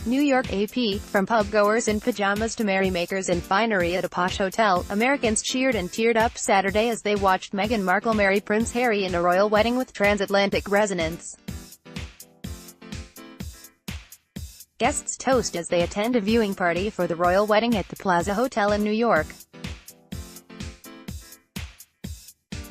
New York AP, from pub-goers in pajamas to merrymakers in finery at a posh hotel, Americans cheered and teared up Saturday as they watched Meghan Markle marry Prince Harry in a royal wedding with transatlantic resonance. Guests toast as they attend a viewing party for the royal wedding at the Plaza Hotel in New York.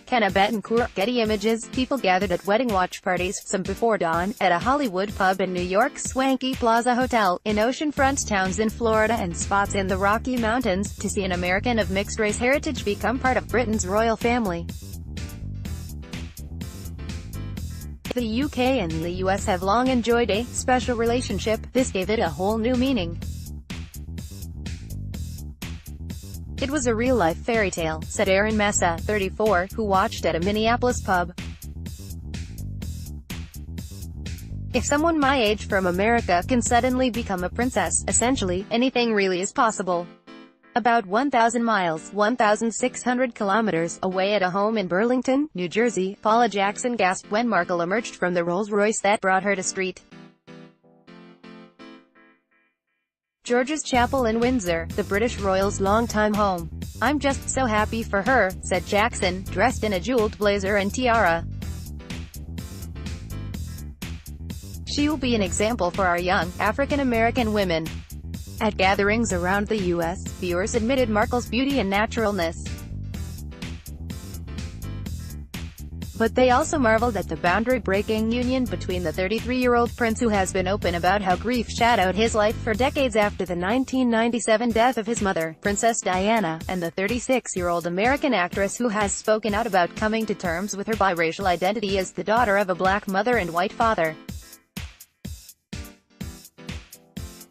Betancur, Getty Images. People gathered at wedding watch parties, some before dawn, at a Hollywood pub in New York's swanky Plaza Hotel, in oceanfront towns in Florida and spots in the Rocky Mountains, to see an American of mixed-race heritage become part of Britain's royal family. The UK and the US have long enjoyed a special relationship. This gave it a whole new meaning. "It was a real-life fairy tale," said Erin Mesa, 34, who watched at a Minneapolis pub. "If someone my age from America can suddenly become a princess, essentially, anything really is possible." About 1,000 miles, 1,600 kilometers, away at a home in Burlington, New Jersey, Paula Jackson gasped when Markle emerged from the Rolls-Royce that brought her to St. George's Chapel in Windsor, the British royals' longtime home. "I'm just so happy for her," said Jackson, dressed in a jeweled blazer and tiara. "She will be an example for our young, African-American women." At gatherings around the U.S., viewers admitted Markle's beauty and naturalness. But they also marveled at the boundary-breaking union between the 33-year-old prince, who has been open about how grief shadowed his life for decades after the 1997 death of his mother, Princess Diana, and the 36-year-old American actress who has spoken out about coming to terms with her biracial identity as the daughter of a black mother and white father.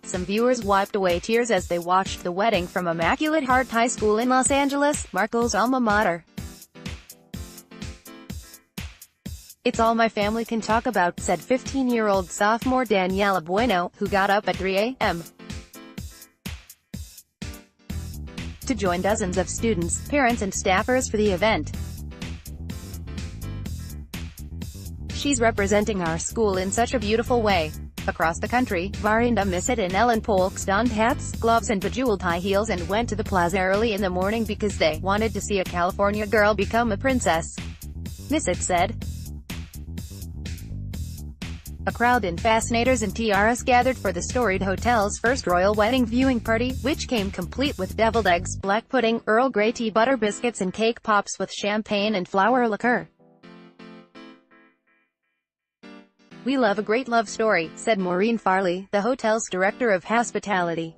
Some viewers wiped away tears as they watched the wedding from Immaculate Heart High School in Los Angeles, Markle's alma mater. "It's all my family can talk about," said 15-year-old sophomore Daniela Bueno, who got up at 3 a.m. to join dozens of students, parents and staffers for the event. "She's representing our school in such a beautiful way." Across the country, Varinda Missett and Ellen Polks donned hats, gloves and bejeweled high heels and went to the plaza early in the morning because they wanted to see a California girl become a princess. Missett said. A crowd in fascinators and tiaras gathered for the storied hotel's first royal wedding viewing party, which came complete with deviled eggs, black pudding, Earl Grey tea, butter biscuits and cake pops with champagne and flower liqueur. "We love a great love story," said Maureen Farley, the hotel's director of hospitality.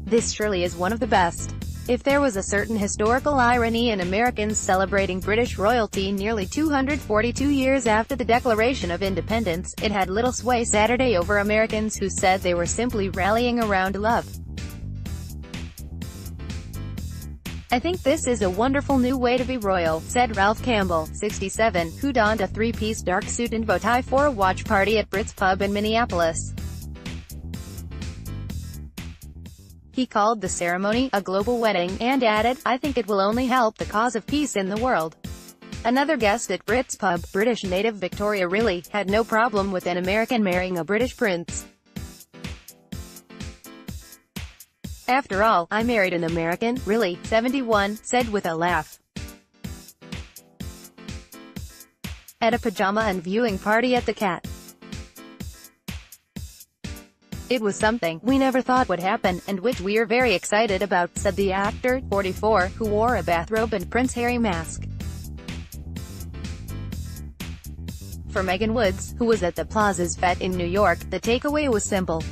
"This surely is one of the best. If there was a certain historical irony in Americans celebrating British royalty nearly 242 years after the Declaration of Independence, it had little sway Saturday over Americans who said they were simply rallying around love. I think this is a wonderful new way to be royal," said Ralph Campbell, 67, who donned a three-piece dark suit and bow tie for a watch party at Brit's Pub in Minneapolis. He called the ceremony a global wedding, and added, "I think it will only help the cause of peace in the world." Another guest at Brit's Pub, British native Victoria Riley, had no problem with an American marrying a British prince. "After all, I married an American," Riley, 71, said with a laugh. At a pajama and viewing party at the Cat. "It was something we never thought would happen, and which we're very excited about," said the actor, 44, who wore a bathrobe and Prince Harry mask. For Megan Woods, who was at the Plaza's fete in New York, the takeaway was simple.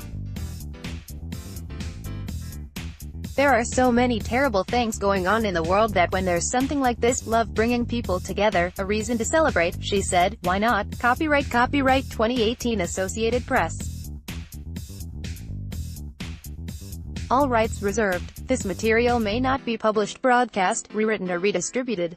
"There are so many terrible things going on in the world that when there's something like this, love bringing people together, a reason to celebrate," she said. "Why not? Copyright 2018 Associated Press. All rights reserved. This material may not be published, broadcast, rewritten or redistributed."